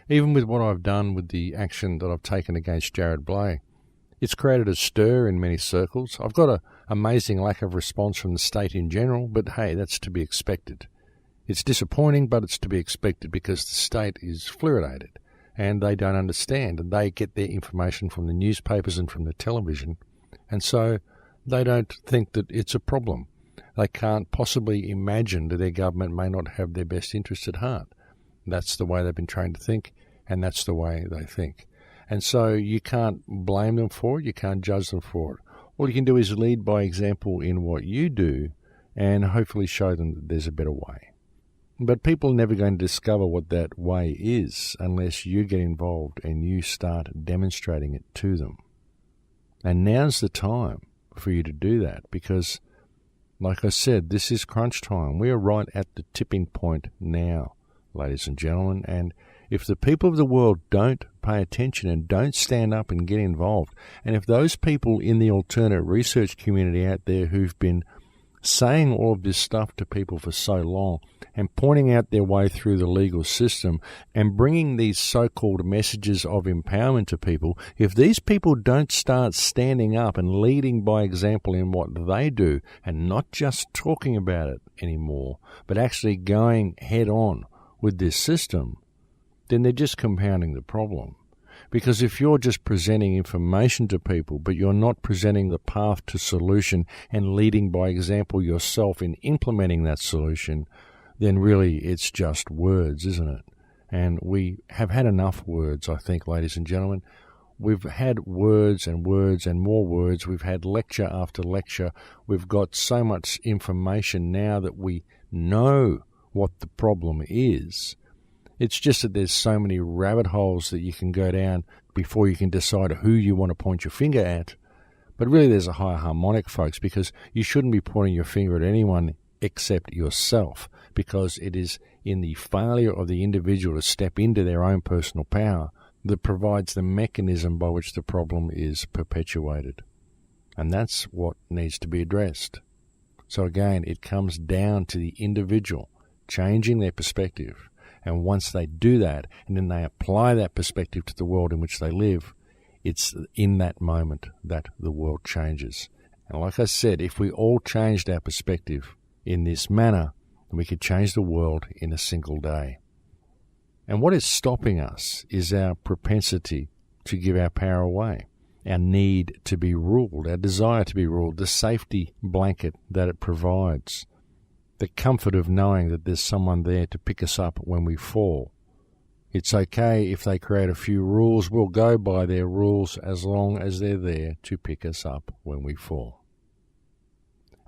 Even with what I've done with the action that I've taken against Jared Blay, it's created a stir in many circles. I've got an amazing lack of response from the state in general, but hey, that's to be expected. It's disappointing, but it's to be expected, because the state is fluoridated and they don't understand, and they get their information from the newspapers and from the television, and so they don't think that it's a problem. They can't possibly imagine that their government may not have their best interests at heart. That's the way they've been trained to think, and that's the way they think. And so you can't blame them for it, you can't judge them for it. All you can do is lead by example in what you do and hopefully show them that there's a better way. But people are never going to discover what that way is unless you get involved and you start demonstrating it to them. And now's the time for you to do that, because, like I said, this is crunch time. We are right at the tipping point now, ladies and gentlemen, and if the people of the world don't pay attention and don't stand up and get involved, and if those people in the alternate research community out there who've been saying all of this stuff to people for so long and pointing out their way through the legal system and bringing these so-called messages of empowerment to people, if these people don't start standing up and leading by example in what they do and not just talking about it anymore, but actually going head on with this system, then they're just compounding the problem. Because if you're just presenting information to people, but you're not presenting the path to solution and leading by example yourself in implementing that solution, then really it's just words, isn't it? And we have had enough words, I think, ladies and gentlemen. We've had words and words and more words. We've had lecture after lecture. We've got so much information now that we know what the problem is. It's just that there's so many rabbit holes that you can go down before you can decide who you want to point your finger at. But really there's a higher harmonic, folks, because you shouldn't be pointing your finger at anyone except yourself, because it is in the failure of the individual to step into their own personal power that provides the mechanism by which the problem is perpetuated. And that's what needs to be addressed. So again, it comes down to the individual changing their perspective. And once they do that, and then they apply that perspective to the world in which they live, it's in that moment that the world changes. And like I said, if we all changed our perspective in this manner, then we could change the world in a single day. And what is stopping us is our propensity to give our power away, our need to be ruled, our desire to be ruled, the safety blanket that it provides, the comfort of knowing that there's someone there to pick us up when we fall. It's okay if they create a few rules, we'll go by their rules as long as they're there to pick us up when we fall.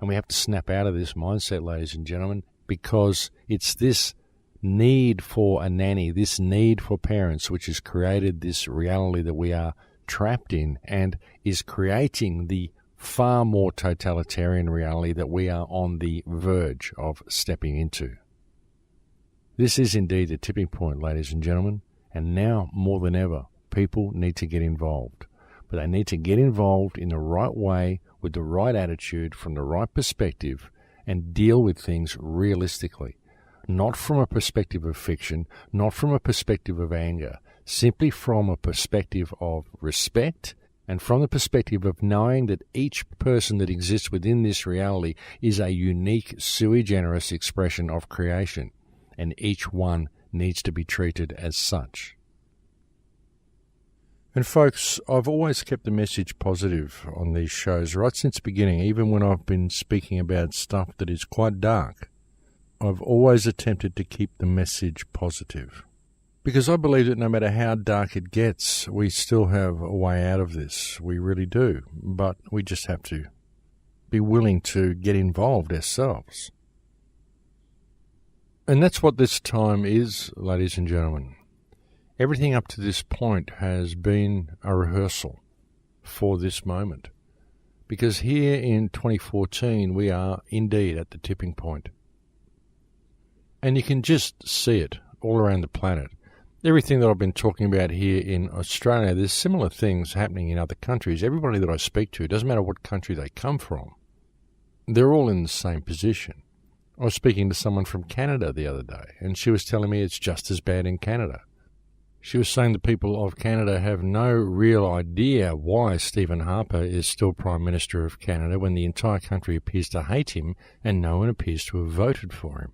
And we have to snap out of this mindset, ladies and gentlemen, because it's this need for a nanny, this need for parents, which has created this reality that we are trapped in and is creating the far more totalitarian reality that we are on the verge of stepping into. This is indeed a tipping point, ladies and gentlemen, and now more than ever, people need to get involved. But they need to get involved in the right way, with the right attitude, from the right perspective, and deal with things realistically. Not from a perspective of fiction, not from a perspective of anger, simply from a perspective of respect, and from the perspective of knowing that each person that exists within this reality is a unique sui generis expression of creation, and each one needs to be treated as such. And folks, I've always kept the message positive on these shows right since the beginning, even when I've been speaking about stuff that is quite dark. I've always attempted to keep the message positive, because I believe that no matter how dark it gets, we still have a way out of this. We really do. But we just have to be willing to get involved ourselves. And that's what this time is, ladies and gentlemen. Everything up to this point has been a rehearsal for this moment. Because here in 2014, we are indeed at the tipping point. And you can just see it all around the planet. Everything that I've been talking about here in Australia, there's similar things happening in other countries. Everybody that I speak to, doesn't matter what country they come from, they're all in the same position. I was speaking to someone from Canada the other day, and she was telling me it's just as bad in Canada. She was saying the people of Canada have no real idea why Stephen Harper is still Prime Minister of Canada when the entire country appears to hate him and no one appears to have voted for him.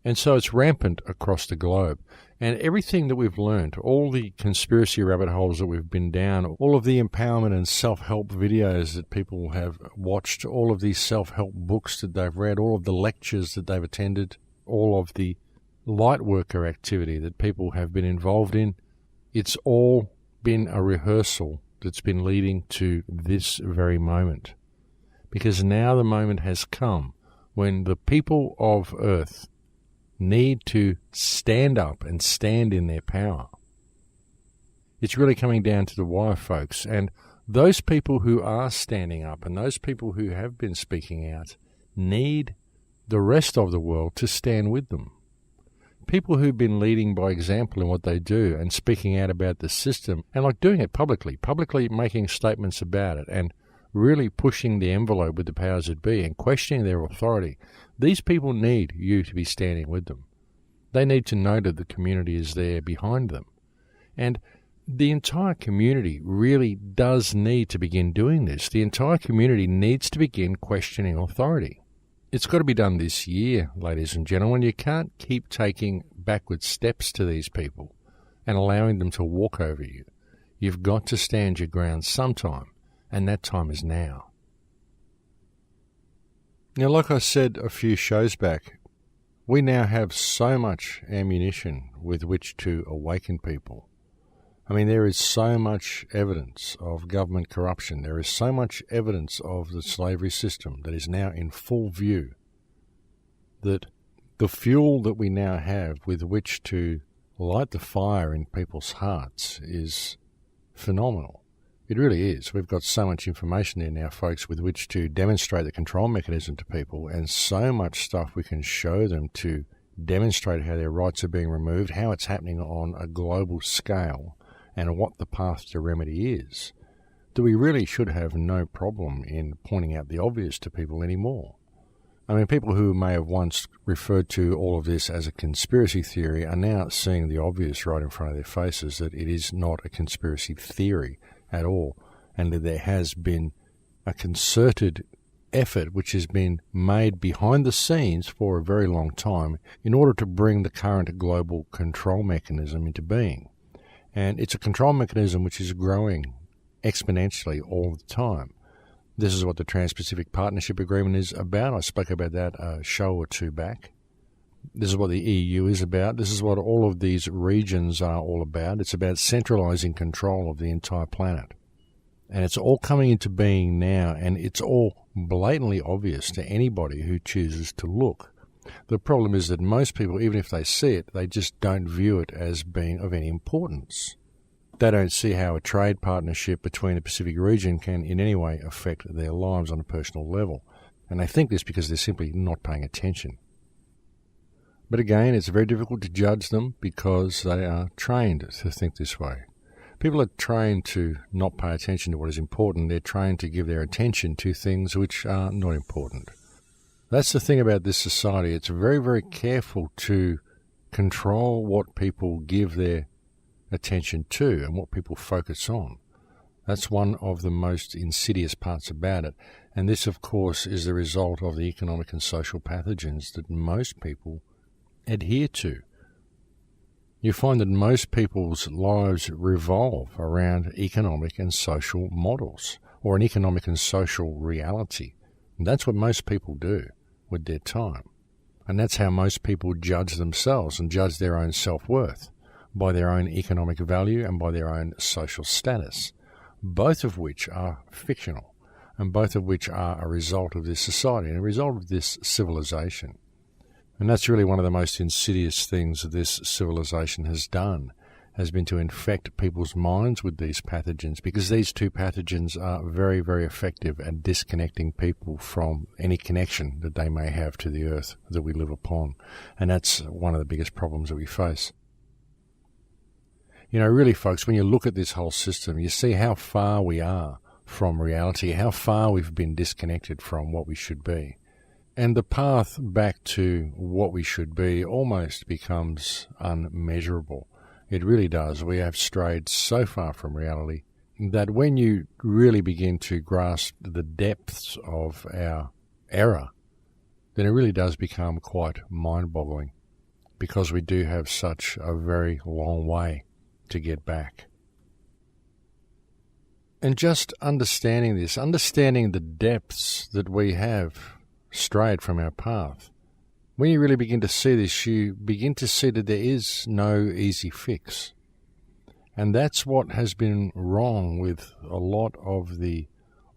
And so it's rampant across the globe. And everything that we've learned, all the conspiracy rabbit holes that we've been down, all of the empowerment and self-help videos that people have watched, all of these self-help books that they've read, all of the lectures that they've attended, all of the light worker activity that people have been involved in, it's all been a rehearsal that's been leading to this very moment. Because now the moment has come when the people of Earth need to stand up and stand in their power. It's really coming down to the wire, folks, and those people who are standing up and those people who have been speaking out need the rest of the world to stand with them. People who've been leading by example in what they do and speaking out about the system and like doing it publicly making statements about it and really pushing the envelope with the powers that be and questioning their authority. These people need you to be standing with them. They need to know that the community is there behind them. And the entire community really does need to begin doing this. The entire community needs to begin questioning authority. It's got to be done this year, ladies and gentlemen. You can't keep taking backward steps to these people and allowing them to walk over you. You've got to stand your ground sometime, and that time is now. Now, like I said a few shows back, we now have so much ammunition with which to awaken people. I mean, there is so much evidence of government corruption. There is so much evidence of the slavery system that is now in full view that the fuel that we now have with which to light the fire in people's hearts is phenomenal. It really is. We've got so much information there now, folks, with which to demonstrate the control mechanism to people, and so much stuff we can show them to demonstrate how their rights are being removed, how it's happening on a global scale, and what the path to remedy is, that we really should have no problem in pointing out the obvious to people anymore. I mean, people who may have once referred to all of this as a conspiracy theory are now seeing the obvious right in front of their faces, that it is not a conspiracy theory at all, and that there has been a concerted effort which has been made behind the scenes for a very long time in order to bring the current global control mechanism into being. And it's a control mechanism which is growing exponentially all the time. This is what the Trans-Pacific Partnership Agreement is about. I spoke about that a show or two back. This is what the EU is about. This is what all of these regions are all about. It's about centralizing control of the entire planet. And it's all coming into being now, and it's all blatantly obvious to anybody who chooses to look. The problem is that most people, even if they see it, they just don't view it as being of any importance. They don't see how a trade partnership between the Pacific region can in any way affect their lives on a personal level. And they think this because they're simply not paying attention. But again, it's very difficult to judge them because they are trained to think this way. People are trained to not pay attention to what is important. They're trained to give their attention to things which are not important. That's the thing about this society. It's very, very careful to control what people give their attention to and what people focus on. That's one of the most insidious parts about it. And this, of course, is the result of the economic and social pathogens that most people adhere to. You find that most people's lives revolve around economic and social models, or an economic and social reality. And that's what most people do with their time. And that's how most people judge themselves and judge their own self-worth, by their own economic value and by their own social status, both of which are fictional, and both of which are a result of this society and a result of this civilization. And that's really one of the most insidious things that this civilization has done. has been to infect people's minds with these pathogens, because these two pathogens are very, very effective at disconnecting people from any connection that they may have to the earth that we live upon. And that's one of the biggest problems that we face. You know, really, folks, when you look at this whole system, you see how far we are from reality, how far we've been disconnected from what we should be. And the path back to what we should be almost becomes unmeasurable. It really does. We have strayed so far from reality that when you really begin to grasp the depths of our error, then it really does become quite mind-boggling, because we do have such a very long way to get back. And just understanding this, understanding the depths that we have strayed from our path, when you really begin to see this, you begin to see that there is no easy fix. And that's what has been wrong with a lot of the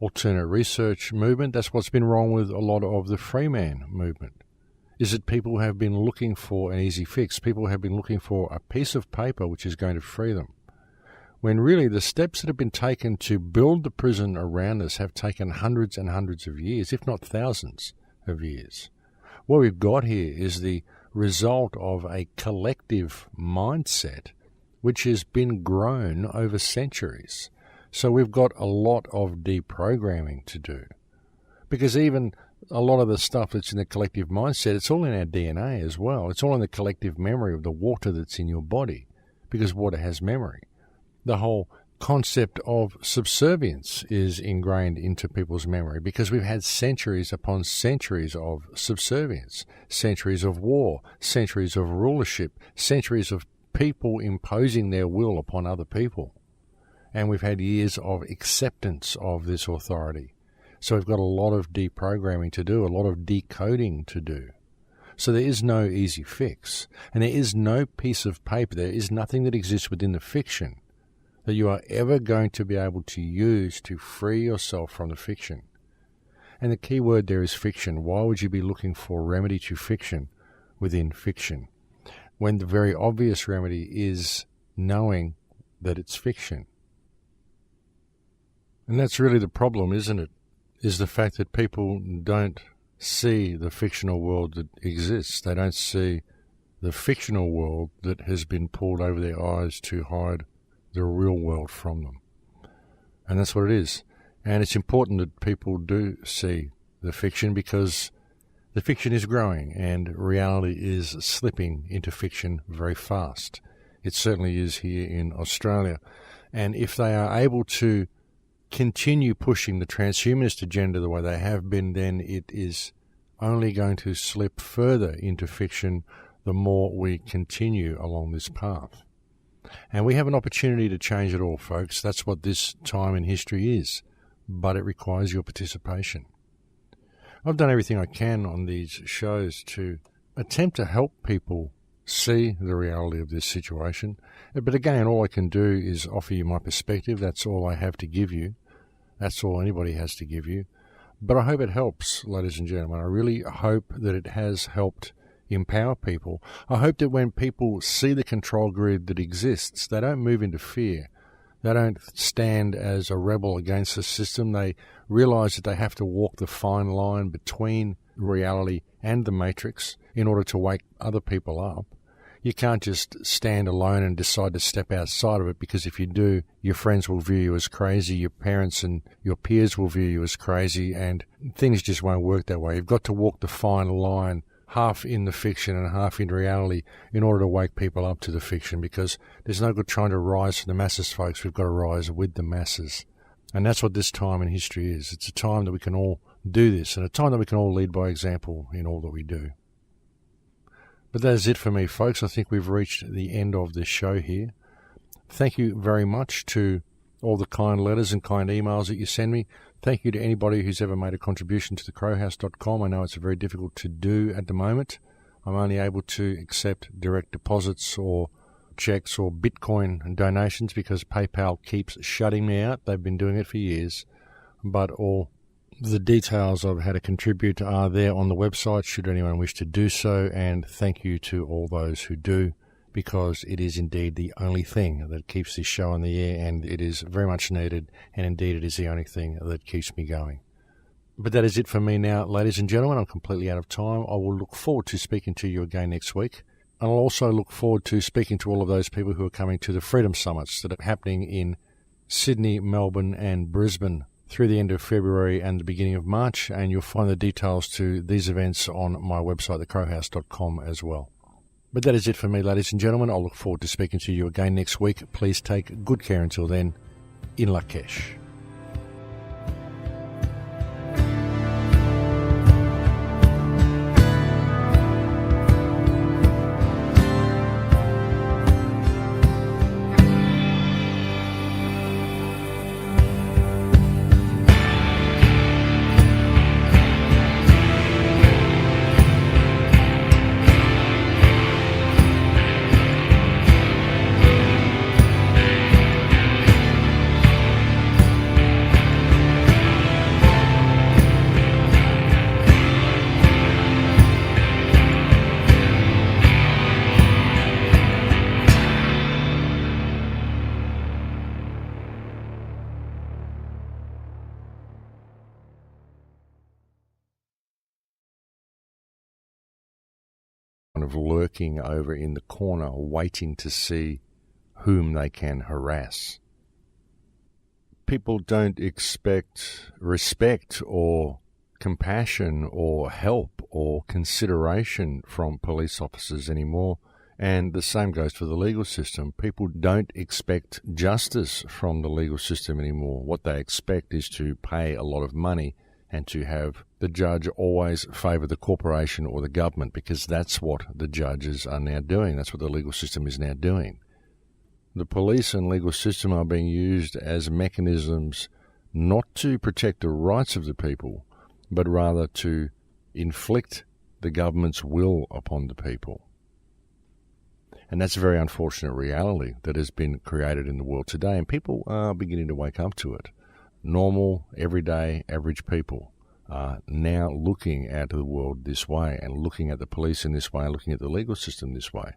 alternate research movement. That's what's been wrong with a lot of the free man movement, is that people have been looking for an easy fix. People have been looking for a piece of paper which is going to free them, when really the steps that have been taken to build the prison around us have taken hundreds and hundreds of years, if not thousands of years. What we've got here is the result of a collective mindset which has been grown over centuries. So we've got a lot of deprogramming to do, because even a lot of the stuff that's in the collective mindset, it's all in our DNA as well. It's all in the collective memory of the water that's in your body, because water has memory. The whole concept of subservience is ingrained into people's memory, because we've had centuries upon centuries of subservience, centuries of war, centuries of rulership, centuries of people imposing their will upon other people. And we've had years of acceptance of this authority. So we've got a lot of deprogramming to do, a lot of decoding to do. So there is no easy fix, and there is no piece of paper, there is nothing that exists within the fiction that you are ever going to be able to use to free yourself from the fiction. And the key word there is fiction. Why would you be looking for remedy to fiction within fiction, when the very obvious remedy is knowing that it's fiction? And that's really the problem, isn't it? Is the fact that people don't see the fictional world that exists. They don't see the fictional world that has been pulled over their eyes to hide the real world from them. And that's what it is. And it's important that people do see the fiction, because the fiction is growing and reality is slipping into fiction very fast. It certainly is here in Australia. And if they are able to continue pushing the transhumanist agenda the way they have been, then it is only going to slip further into fiction the more we continue along this path. And we have an opportunity to change it all, folks. That's what this time in history is. But it requires your participation. I've done everything I can on these shows to attempt to help people see the reality of this situation. But again, all I can do is offer you my perspective. That's all I have to give you. That's all anybody has to give you. But I hope it helps, ladies and gentlemen. I really hope that it has helped empower people. I hope that when people see the control grid that exists, they don't move into fear. They don't stand as a rebel against the system. They realize that they have to walk the fine line between reality and the matrix in order to wake other people up. You can't just stand alone and decide to step outside of it, because if you do, your friends will view you as crazy, your parents and your peers will view you as crazy, and things just won't work that way. You've got to walk the fine line, half in the fiction and half in reality, in order to wake people up to the fiction, because there's no good trying to rise to the masses, folks. We've got to rise with the masses. And that's what this time in history is. It's a time that we can all do this, and a time that we can all lead by example in all that we do. But that is it for me, folks. I think we've reached the end of this show here. Thank you very much to all the kind letters and kind emails that you send me. Thank you to anybody who's ever made a contribution to thecrowhouse.com. I know it's very difficult to do at the moment. I'm only able to accept direct deposits or checks or Bitcoin donations because PayPal keeps shutting me out. They've been doing it for years. But all the details of how to contribute are there on the website should anyone wish to do so. And thank you to all those who do, because it is indeed the only thing that keeps this show on the air, and it is very much needed, and indeed it is the only thing that keeps me going. But that is it for me now, ladies and gentlemen. I'm completely out of time. I will look forward to speaking to you again next week. And I'll also look forward to speaking to all of those people who are coming to the Freedom Summits that are happening in Sydney, Melbourne and Brisbane through the end of February and the beginning of March. And you'll find the details to these events on my website, thecrowhouse.com, as well. But that is it for me, ladies and gentlemen. I'll look forward to speaking to you again next week. Please take good care until then. In Lakesh. Of lurking over in the corner, waiting to see whom they can harass. People don't expect respect or compassion or help or consideration from police officers anymore, and the same goes for the legal system. People don't expect justice from the legal system anymore. What they expect is to pay a lot of money and to have the judge always favour the corporation or the government, because that's what the judges are now doing. That's what the legal system is now doing. The police and legal system are being used as mechanisms not to protect the rights of the people, but rather to inflict the government's will upon the people. And that's a very unfortunate reality that has been created in the world today, and people are beginning to wake up to it. Normal, everyday, average people are now looking at the world this way and looking at the police in this way and looking at the legal system this way.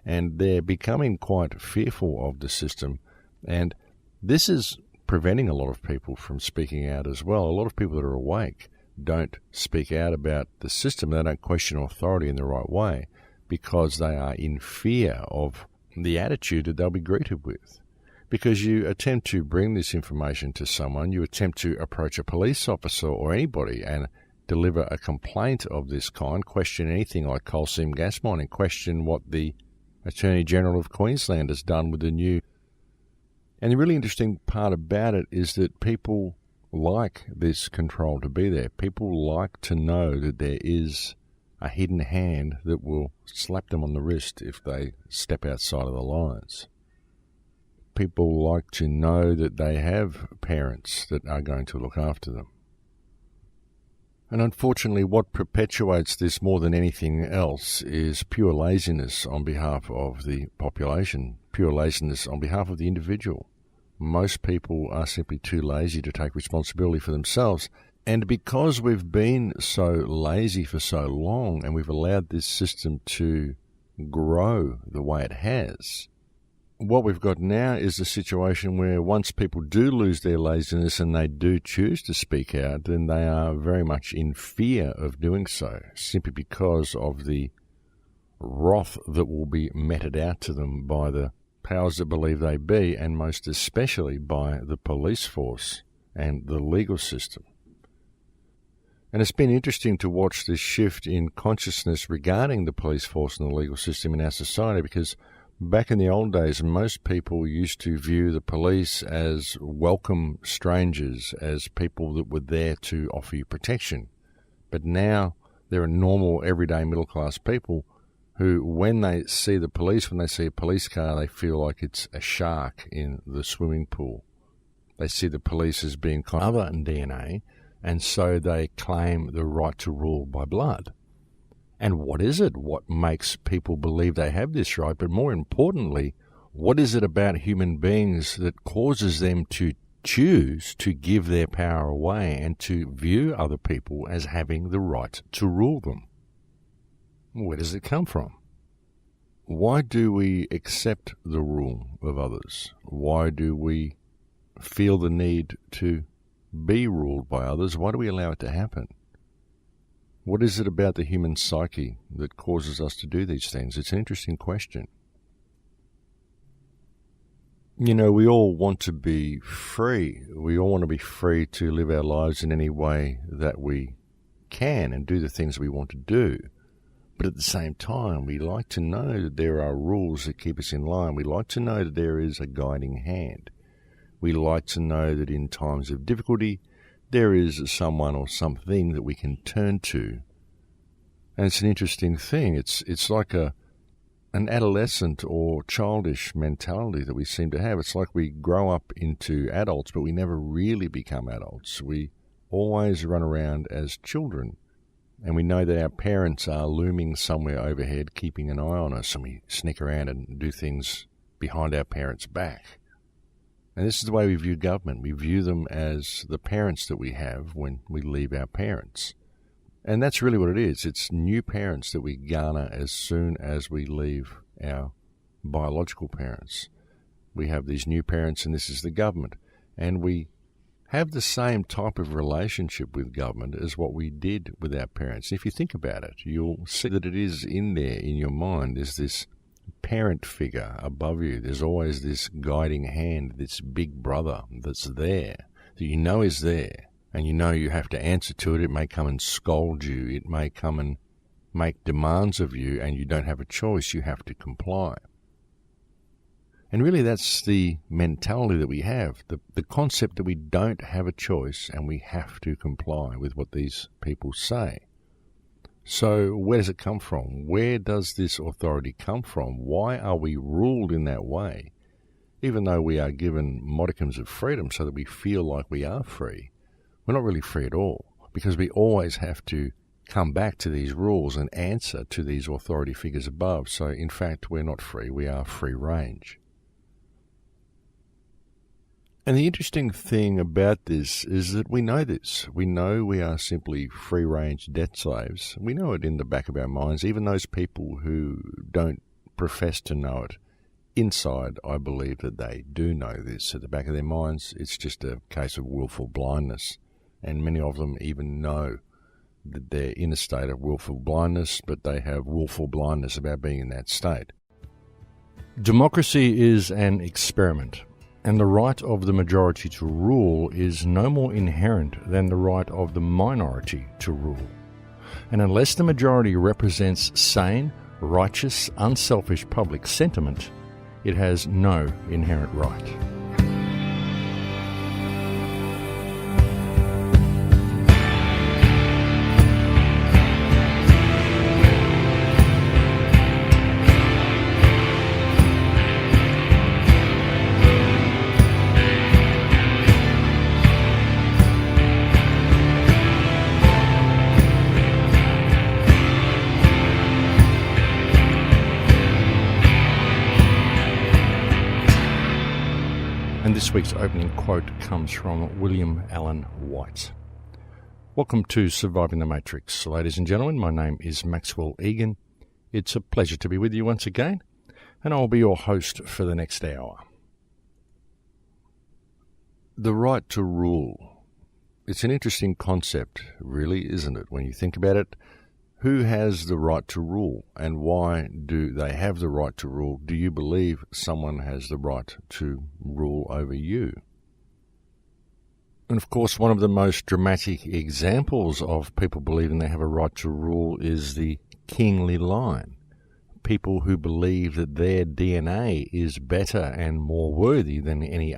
And they're becoming quite fearful of the system. And this is preventing a lot of people from speaking out as well. A lot of people that are awake don't speak out about the system. They don't question authority in the right way because they are in fear of the attitude that they'll be greeted with. Because you attempt to bring this information to someone, you attempt to approach a police officer or anybody and deliver a complaint of this kind, question anything like coal seam gas mining, question what the Attorney General of Queensland has done with the new. And the really interesting part about it is that people like this control to be there. People like to know that there is a hidden hand that will slap them on the wrist if they step outside of the lines. People like to know that they have parents that are going to look after them. And unfortunately, what perpetuates this more than anything else is pure laziness on behalf of the population, pure laziness on behalf of the individual. Most people are simply too lazy to take responsibility for themselves. And because we've been so lazy for so long and we've allowed this system to grow the way it has, what we've got now is a situation where once people do lose their laziness and they do choose to speak out, then they are very much in fear of doing so, simply because of the wrath that will be meted out to them by the powers that believe they be, and most especially by the police force and the legal system. And it's been interesting to watch this shift in consciousness regarding the police force and the legal system in our society, because back in the old days, most people used to view the police as welcome strangers, as people that were there to offer you protection. But now there are normal, everyday, middle-class people who, when they see the police, when they see a police car, they feel like it's a shark in the swimming pool. They see the police as being kind of other in DNA, and so they claim the right to rule by blood. And what is it? What makes people believe they have this right? But more importantly, what is it about human beings that causes them to choose to give their power away and to view other people as having the right to rule them? Where does it come from? Why do we accept the rule of others? Why do we feel the need to be ruled by others? Why do we allow it to happen? What is it about the human psyche that causes us to do these things? It's an interesting question. You know, we all want to be free. We all want to be free to live our lives in any way that we can and do the things we want to do. But at the same time, we like to know that there are rules that keep us in line. We like to know that there is a guiding hand. We like to know that in times of difficulty, there is someone or something that we can turn to. And it's an interesting thing. It's like an adolescent or childish mentality that we seem to have. It's like we grow up into adults, but we never really become adults. We always run around as children, and we know that our parents are looming somewhere overhead, keeping an eye on us, and we sneak around and do things behind our parents' back. And this is the way we view government. We view them as the parents that we have when we leave our parents. And that's really what it is. It's new parents that we garner as soon as we leave our biological parents. We have these new parents, and this is the government. And we have the same type of relationship with government as what we did with our parents. If you think about it, you'll see that it is in there in your mind. There's this parent figure above you. There's always this guiding hand, this big brother that's there, that you know is there. And you know you have to answer to it. It may come and scold you. It may come and make demands of you, and you don't have a choice. You have to comply. And really that's the mentality that we have, the concept that we don't have a choice and we have to comply with what these people say. So where does it come from? Where does this authority come from? Why are we ruled in that way? Even though we are given modicums of freedom so that we feel like we are free, we're not really free at all, because we always have to come back to these rules and answer to these authority figures above. So in fact, we're not free, we are free range. And the interesting thing about this is that we know this. We know we are simply free-range debt slaves. We know it in the back of our minds. Even those people who don't profess to know it, inside, I believe that they do know this. At the back of their minds, it's just a case of willful blindness. And many of them even know that they're in a state of willful blindness, but they have willful blindness about being in that state. Democracy is an experiment, and the right of the majority to rule is no more inherent than the right of the minority to rule. And unless the majority represents sane, righteous, unselfish public sentiment, it has no inherent right. And this week's opening quote comes from William Allen White. Welcome to Surviving the Matrix. Ladies and gentlemen, my name is Maxwell Egan. It's a pleasure to be with you once again, and I'll be your host for the next hour. The right to rule. It's an interesting concept, really, isn't it? When you think about it, who has the right to rule, and why do they have the right to rule? Do you believe someone has the right to rule over you? And of course, one of the most dramatic examples of people believing they have a right to rule is the kingly line. People who believe that their DNA is better and more worthy than any